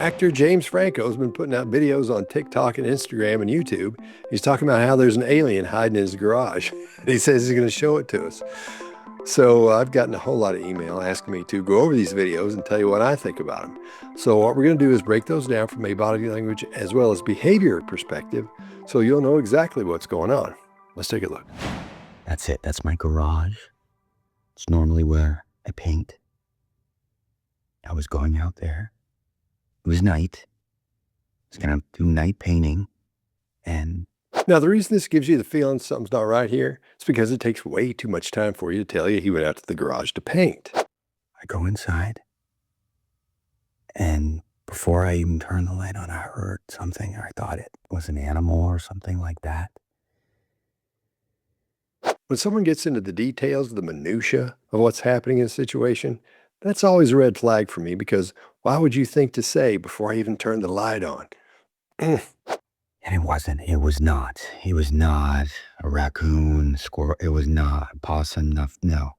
Actor James Franco has been putting out videos on TikTok and Instagram and YouTube. He's talking about how there's an alien hiding in his garage. He says he's going to show it to us. So I've gotten a whole lot of email asking me to go over these videos and tell you what I think about them. So what we're going to do is break those down from a body language as well as behavior perspective so you'll know exactly what's going on. Let's take a look. That's it. That's my garage. It's normally where I paint. I was going out there. It was night. I was going to do night painting. And Now, the reason this gives you the feeling something's not right here is because it takes way too much time for you to tell you he went out to the garage to paint. I go inside. And before I even turned the light on, I heard something. I thought it was an animal or something like that. When someone gets into the details, the minutia of what's happening in a situation, that's always a red flag for me because why would you think to say before I even turn the light on? And it wasn't. It was not. It was not a raccoon, squirrel. It was not a possum. No.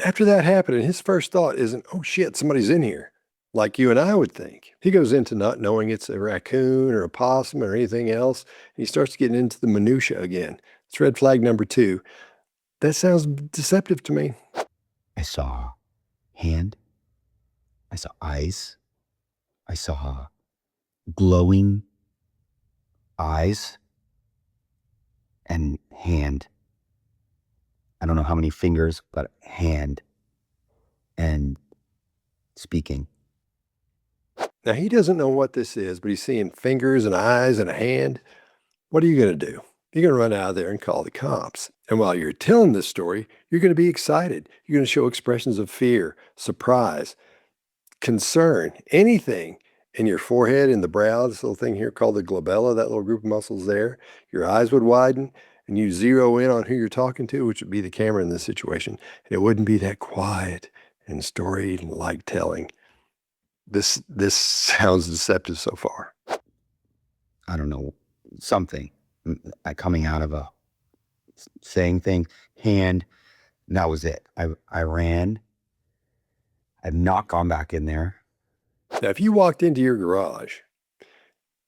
After that happened, his first thought isn't, oh shit, somebody's in here, like you and I would think. He goes into not knowing it's a raccoon or a possum or anything else, and he starts getting into the minutia again. It's red flag number 2. That sounds deceptive to me. I saw hand. I saw eyes. I saw glowing eyes and hand. I don't know how many fingers, but hand and speaking. Now, he doesn't know what this is, but he's seeing fingers and eyes and a hand. What are you going to do? You're going to run out of there and call the cops. And while you're telling this story, you're going to be excited. You're going to show expressions of fear, surprise, concern, anything in your forehead, in the brow, this little thing here called the glabella, that little group of muscles there. Your eyes would widen and you zero in on who you're talking to, which would be the camera in this situation. And it wouldn't be that quiet and story-like telling. This sounds deceptive so far. I don't know, something coming out of a saying thing, hand. And that was it. I ran. I've not gone back in there. Now, if you walked into your garage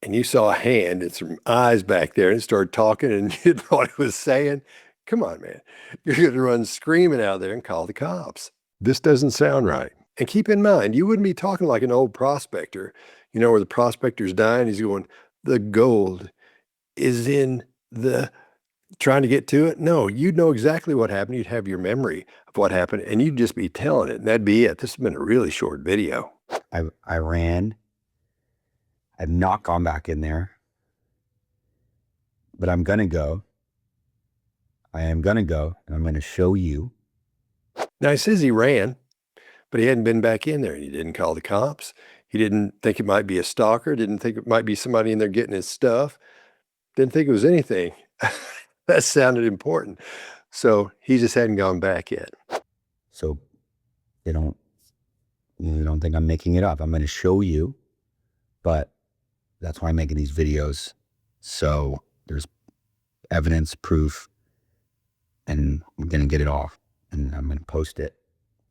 and you saw a hand and some eyes back there and it started talking and you didn't know what it was saying, come on, man. You're going to run screaming out there and call the cops. This doesn't sound right. And keep in mind, you wouldn't be talking like an old prospector, where the prospector's dying. He's going, the gold is in the trying to get to it. No, you'd know exactly what happened. You'd have your memory of what happened and you'd just be telling it. And that'd be it. This has been a really short video. I ran. I've not gone back in there. But I'm going to go. I am going to go and I'm going to show you. Now, he says he ran, but he hadn't been back in there. He didn't call the cops. He didn't think it might be a stalker. Didn't think it might be somebody in there getting his stuff. Didn't think it was anything. That sounded important. So he just hadn't gone back yet. So you don't think I'm making it up. I'm going to show you, but that's why I'm making these videos. So there's evidence, proof, and I'm going to get it off and I'm going to post it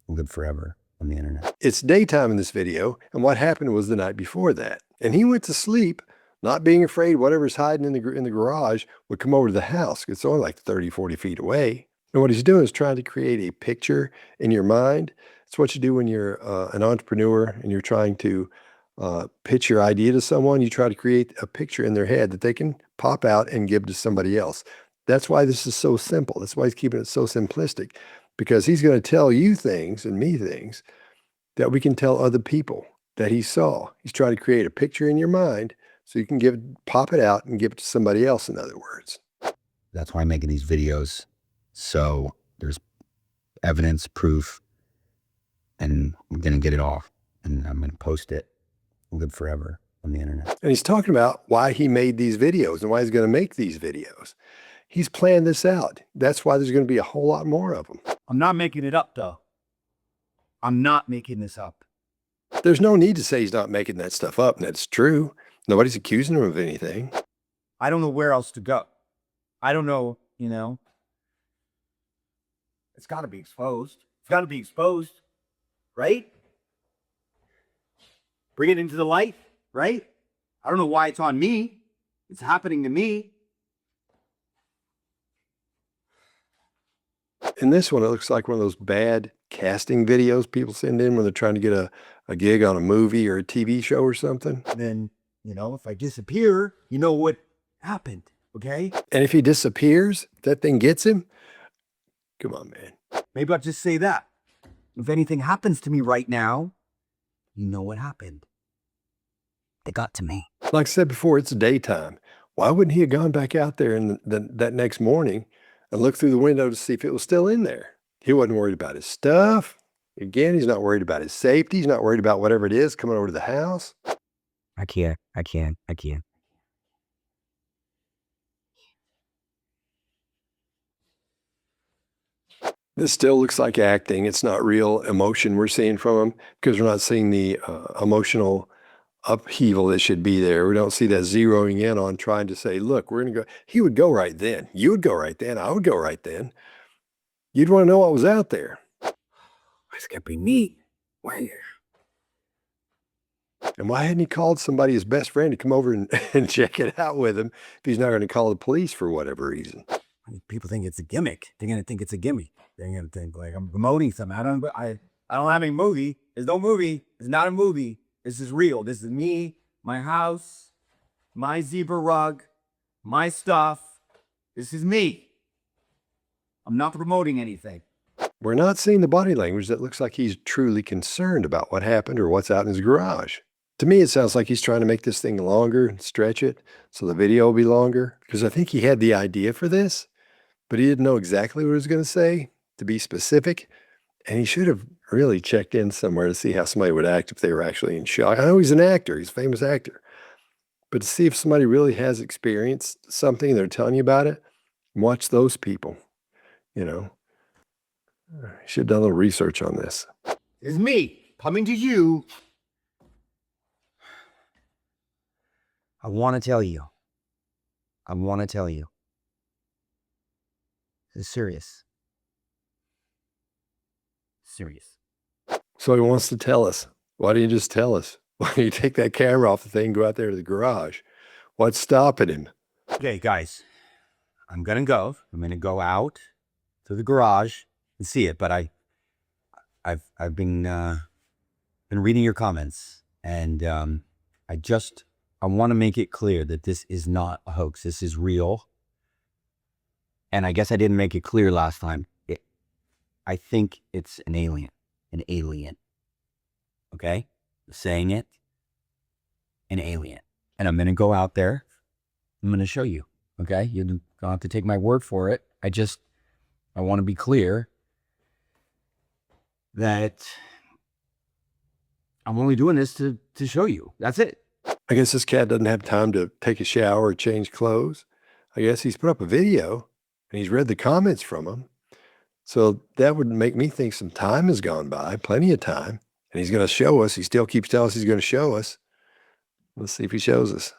and live forever on the internet. It's daytime in this video, and what happened was the night before that. And he went to sleep not being afraid whatever's hiding in the garage would come over to the house. It's only like 30, 40 feet away. And what he's doing is trying to create a picture in your mind. It's what you do when you're an entrepreneur and you're trying to pitch your idea to someone. You try to create a picture in their head that they can pop out and give to somebody else. That's why this is so simple. That's why he's keeping it so simplistic, because he's going to tell you things and me things that we can tell other people that he saw. He's trying to create a picture in your mind so you can pop it out and give it to somebody else, in other words. That's why I'm making these videos. So there's evidence, proof, and I'm going to get it off and I'm going to post it and live forever on the internet. And he's talking about why he made these videos and why he's going to make these videos. He's planned this out. That's why there's going to be a whole lot more of them. I'm not making it up, though. I'm not making this up. There's no need to say he's not making that stuff up, and that's true. Nobody's accusing him of anything. I don't know where else to go. I don't know, It's got to be exposed. It's got to be exposed, right? Bring it into the light. right? I don't know why it's on me. It's happening to me. In this one, it looks like one of those bad casting videos people send in when they're trying to get a gig on a movie or a TV show or something. And then, you know, if I disappear, you know what happened, okay? And if he disappears, that thing gets him. Come on, man. Maybe I'll just say that. If anything happens to me right now, you know what happened. They got to me. Like I said before, it's daytime. Why wouldn't he have gone back out there that next morning and looked through the window to see if it was still in there? He wasn't worried about his stuff. Again, he's not worried about his safety. He's not worried about whatever it is coming over to the house. I can't. This still looks like acting. It's not real emotion we're seeing from him because we're not seeing the emotional upheaval that should be there. We don't see that zeroing in on trying to say, look, we're going to go. He would go right then. You would go right then. I would go right then. You'd want to know what was out there. It's gonna be me. Where? And why hadn't he called somebody, his best friend, to come over and check it out with him if he's not going to call the police for whatever reason? People think it's a gimmick. They're gonna think it's a gimmick. They're gonna think like I'm promoting something. I don't have any movie. There's no movie. It's not a movie. This is real. This is me, my house, my zebra rug, my stuff. This is me. I'm not promoting anything. We're not seeing the body language that looks like he's truly concerned about what happened or what's out in his garage. To me, it sounds like he's trying to make this thing longer and stretch it so the video will be longer, because I think he had the idea for this, but he didn't know exactly what he was going to say, to be specific, and he should have really checked in somewhere to see how somebody would act if they were actually in shock. I know he's an actor. He's a famous actor. But to see if somebody really has experienced something and they're telling you about it, watch those people, you know. Should have done a little research on this. It's me coming to you. I want to tell you. This is serious. So he wants to tell us. Why don't you just tell us? Why don't you take that camera off the thing and go out there to the garage? What's stopping him? Okay, guys. I'm gonna go go out to the garage and see it, but I've been reading your comments, and I want to make it clear that this is not a hoax. This is real. And I guess I didn't make it clear last time. I think it's an alien. Okay? Saying it. An alien. And I'm going to go out there. I'm going to show you. Okay? You don't have to take my word for it. I want to be clear that I'm only doing this to show you. That's it. I guess this cat doesn't have time to take a shower or change clothes. I guess he's put up a video and he's read the comments from them. So that would make me think some time has gone by, plenty of time. And he's going to show us. He still keeps telling us he's going to show us. Let's see if he shows us.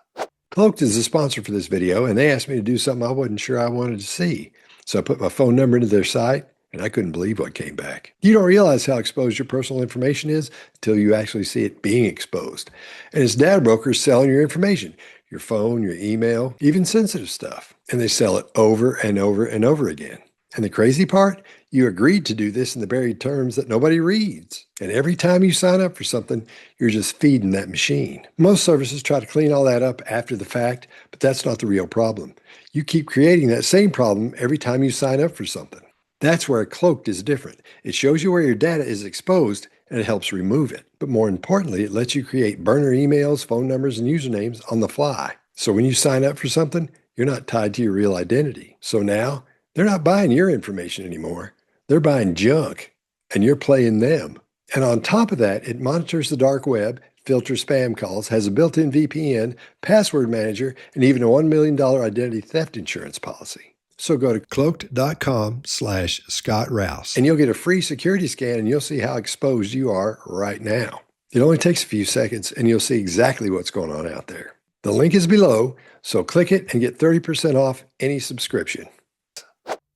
Cloaked is the sponsor for this video, and they asked me to do something I wasn't sure I wanted to see. So I put my phone number into their site, and I couldn't believe what came back. You don't realize how exposed your personal information is until you actually see it being exposed. And it's data brokers selling your information, your phone, your email, even sensitive stuff. And they sell it over and over and over again. And the crazy part, you agreed to do this in the buried terms that nobody reads. And every time you sign up for something, you're just feeding that machine. Most services try to clean all that up after the fact, but that's not the real problem. You keep creating that same problem every time you sign up for something. That's where Cloaked is different. It shows you where your data is exposed and it helps remove it. But more importantly, it lets you create burner emails, phone numbers, and usernames on the fly. So when you sign up for something, you're not tied to your real identity. So now, they're not buying your information anymore. They're buying junk, and you're playing them. And on top of that, it monitors the dark web, filters spam calls, has a built-in VPN, password manager, and even a $1 million identity theft insurance policy. So go to cloaked.com/Scott Rouse, and you'll get a free security scan, and you'll see how exposed you are right now. It only takes a few seconds, and you'll see exactly what's going on out there. The link is below, so click it and get 30% off any subscription.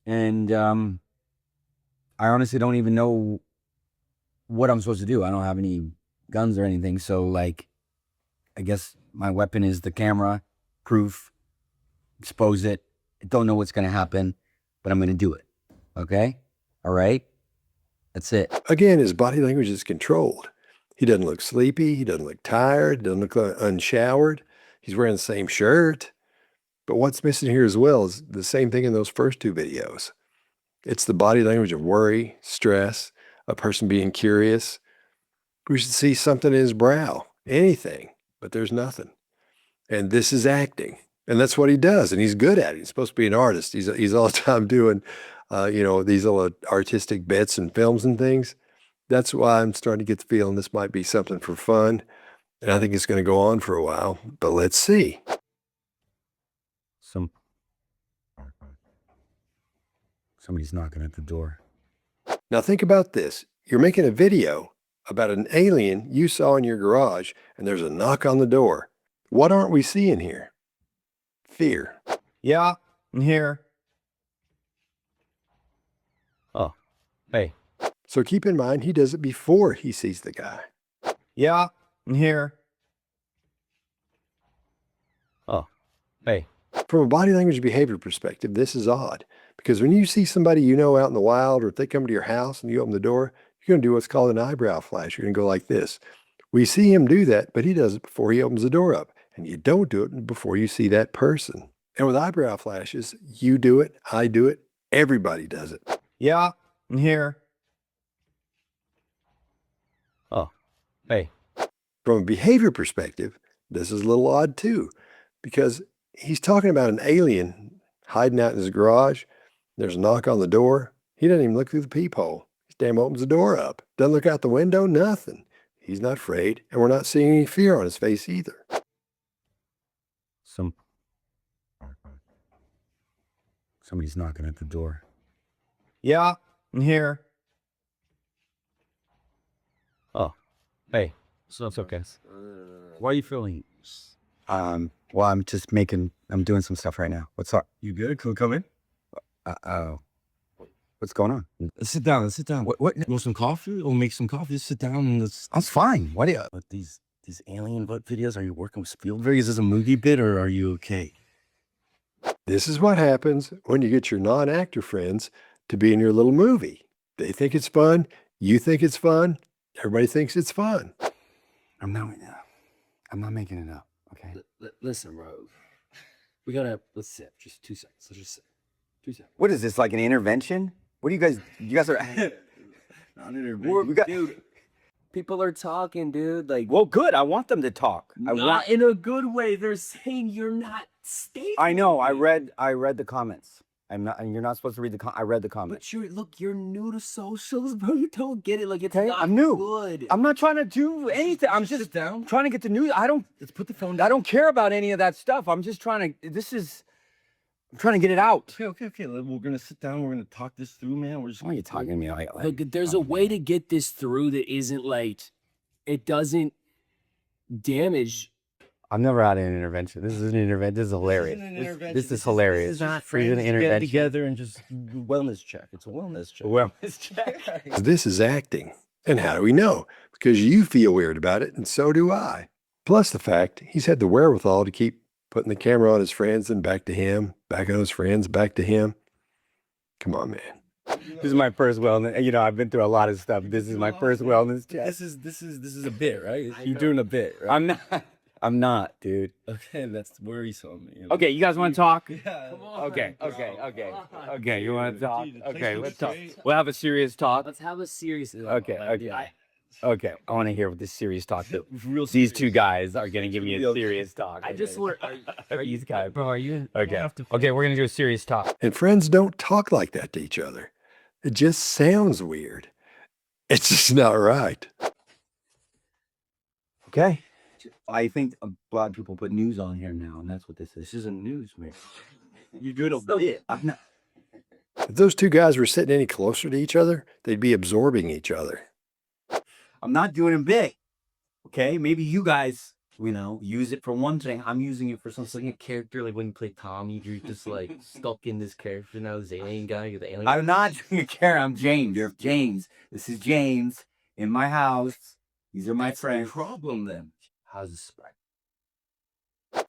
And I honestly don't even know what I'm supposed to do. I don't have any guns or anything. So, like, I guess my weapon is the camera, proof, expose it. I don't know what's going to happen, but I'm going to do it. Okay? All right? That's it. Again, his body language is controlled. He doesn't look sleepy. He doesn't look tired. Doesn't look unshowered. He's wearing the same shirt. But what's missing here as well is the same thing in those first two videos. It's the body language of worry, stress, a person being curious. We should see something in his brow, anything, but there's nothing. And this is acting. And that's what he does. And he's good at it. He's supposed to be an artist. He's all the time doing, these little artistic bits and films and things. That's why I'm starting to get the feeling this might be something for fun. And I think it's going to go on for a while, but let's see. Somebody's knocking at the door. Now think about this. You're making a video about an alien you saw in your garage, and there's a knock on the door. What aren't we seeing here? Fear. Yeah, I'm here. Oh, hey. So keep in mind, he does it before he sees the guy. Yeah, I'm here. Oh, hey. From a body language behavior perspective, this is odd. Because when you see somebody you know out in the wild, or if they come to your house and you open the door, you're going to do what's called an eyebrow flash. You're going to go like this. We see him do that, but he does it before he opens the door up. And you don't do it before you see that person. And with eyebrow flashes, you do it, I do it, everybody does it. Yeah, I'm here. Oh, hey. From a behavior perspective, this is a little odd too, because he's talking about an alien hiding out in his garage. There's a knock on the door. He doesn't even look through the peephole. He damn opens the door up. Doesn't look out the window, nothing. He's not afraid, and we're not seeing any fear on his face either. Somebody's knocking at the door. Yeah, I'm here. Oh, hey. So it's okay. Why are you feeling? Well, I'm doing some stuff right now. What's up? You good? Can we come in? Oh. What's going on? Let's sit down. Let's sit down. What? You want some coffee? We'll make some coffee. Just sit down and let's. I'm fine. What do you? But these alien butt videos. Are you working with Spielberg? Is this a movie bit or are you okay? This is what happens when you get your non-actor friends to be in your little movie. They think it's fun. You think it's fun. Everybody thinks it's fun. I'm not making it up. Okay. Listen, Rouse. Let's sit. Just 2 seconds. Let's just sit. 2 seconds. What is this, like an intervention? What do you guys are... Not an intervention. Dude, people are talking, dude. Like, Well, good. I want them to talk. not in a good way. They're saying you're not stable. I know. I read the comments. You're not supposed to read I read the comments. But you're new to socials, bro. You don't get it. Like, it's Okay, not I'm new. good. I'm not trying to do anything. I'm just sit down. trying to get the news. Let's put the phone down. I don't care about any of that stuff. I'm just trying to, I'm trying to get it out. Okay. We're gonna sit down. We're gonna talk this through, man. We're just. Why are you talking to me like Look, there's a way to get this through that isn't like, it doesn't damage. I've never had an intervention. This is an intervention. This is hilarious. This is hilarious. This is not Free friends an get intervention. together and just wellness check. It's a wellness check. Wellness check. This is acting. And how do we know? Because you feel weird about it, and so do I. Plus the fact he's had the wherewithal to keep putting the camera on his friends and back to him, back on his friends, back to him. Come on, man. This is my first wellness. You know, I've been through a lot of stuff. This is my first wellness check. This is a bit, right? You're doing a bit, right? I'm not, dude. Okay, that's worrisome. You know? Okay, you guys want to talk? Yeah. Okay. You want to talk? Dude, Okay, let's talk. straight. We'll have a serious talk. Let's have a serious. Okay. Okay, I want to hear this serious talk. Real These two guys are gonna give me a serious talk. I just want. These guys. Bro, are you? Okay. Okay, we're gonna do a serious talk. And friends don't talk like that to each other. It just sounds weird. It's just not right. Okay. I think a lot of people put news on here now, and that's what this is. This isn't news, man. You're doing a bit. I'm not. If those two guys were sitting any closer to each other, they'd be absorbing each other. I'm not doing it big. Okay, maybe you guys, use it for one thing. I'm using it for It's like something. a character, like when you play Tommy, you're just like stuck in this character now. This alien guy, you're the alien. I'm not doing a care. I'm James. You're James. This is James in my house. These are my That's friends. the problem then. How's the spread?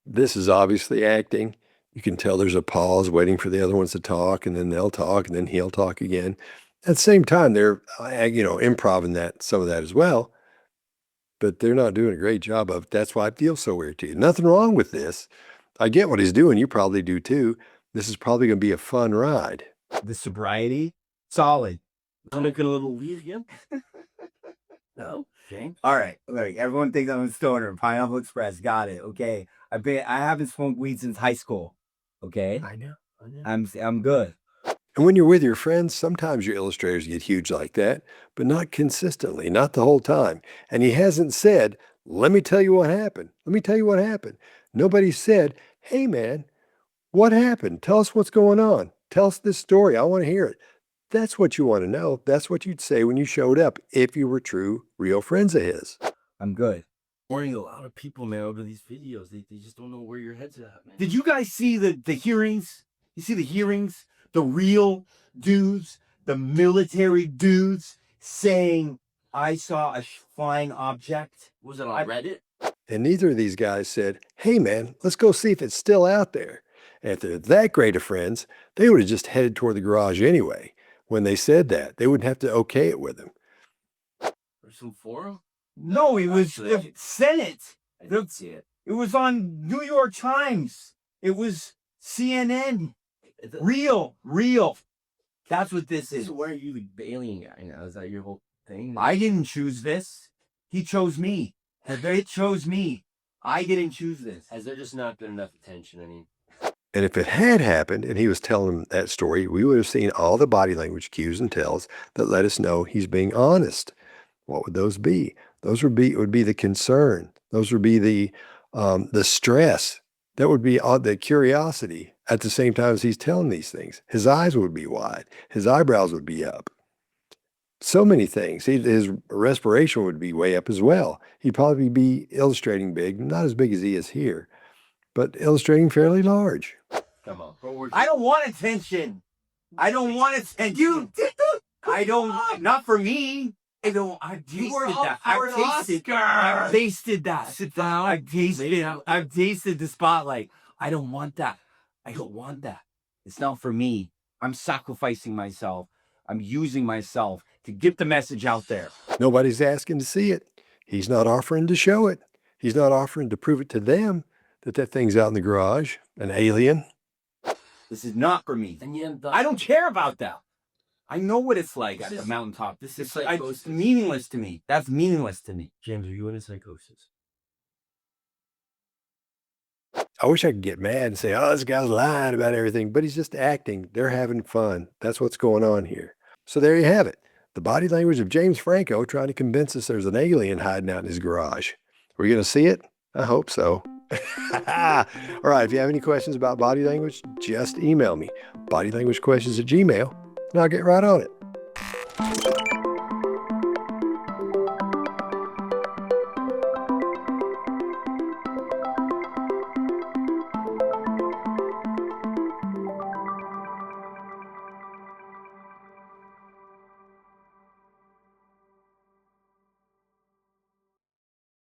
This is obviously acting. You can tell there's a pause waiting for the other ones to talk, and then they'll talk, and then he'll talk again. At the same time, they're, improv that, some of that as well, but they're not doing a great job of it. That's why it feels so weird to you. Nothing wrong with this. I get what he's doing. You probably do too. This is probably going to be a fun ride. The sobriety, solid. I'm looking a little weird again. No, James. All right, like everyone thinks I'm a stoner. Pineapple Express, got it. Okay, I haven't smoked weed since high school. Okay, I know. I'm good. And when you're with your friends, sometimes your illustrators get huge like that, but not consistently, not the whole time. And he hasn't said, let me tell you what happened. Let me tell you what happened. Nobody said, hey man, what happened? Tell us what's going on. Tell us this story. I want to hear it. That's what you want to know. That's what you'd say when you showed up if you were true, real friends of his. I'm good. Worrying a lot of people, man, over these videos. They just don't know where your head's at, man. Did you guys see the hearings? You see the hearings? The real dudes, the military dudes saying, I saw a flying object. Was it on Reddit? And neither of these guys said, hey man, let's go see if it's still out there. And if they're that great of friends, they would have just headed toward the garage anyway. When they said that, they wouldn't have to okay it with him. Or some forum? No, it was Actually, the Senate. I didn't see it. It was on New York Times. It was CNN. Real. That's what this is. So where are you the alien guy now? Is that your whole thing? I didn't choose this. He chose me. They chose me. I didn't choose this. Has there just not been enough attention? I mean, And if it had happened and he was telling them that story, we would have seen all the body language cues and tells that let us know he's being honest. What would those be? Those would be the concern. Those would be the stress. That would be the curiosity at the same time as he's telling these things. His eyes would be wide. His eyebrows would be up. So many things. His respiration would be way up as well. He'd probably be illustrating big, not as big as he is here, but illustrating fairly large. come on. What were I don't want attention. I don't want attention. You did the I don't. Not for me. I don't. I tasted that. I tasted that. Sit down. I've tasted the spotlight. I don't want that. I don't want that. It's not for me. I'm sacrificing myself. I'm using myself to get the message out there. Nobody's asking to see it. He's not offering to show it. He's not offering to prove it to them that thing's out in the garage, an alien. This is not for me. And yet, I don't care about that. I know what it's like at the mountaintop. This is it's meaningless to me. That's meaningless to me. James, are you in a psychosis? I wish I could get mad and say, oh, this guy's lying about everything, but he's just acting. They're having fun. That's what's going on here. So there you have it. The body language of James Franco trying to convince us there's an alien hiding out in his garage. Are we going to see it? I hope so. All right. If you have any questions about body language, just email me, bodylanguagequestions@gmail.com, and I'll get right on it.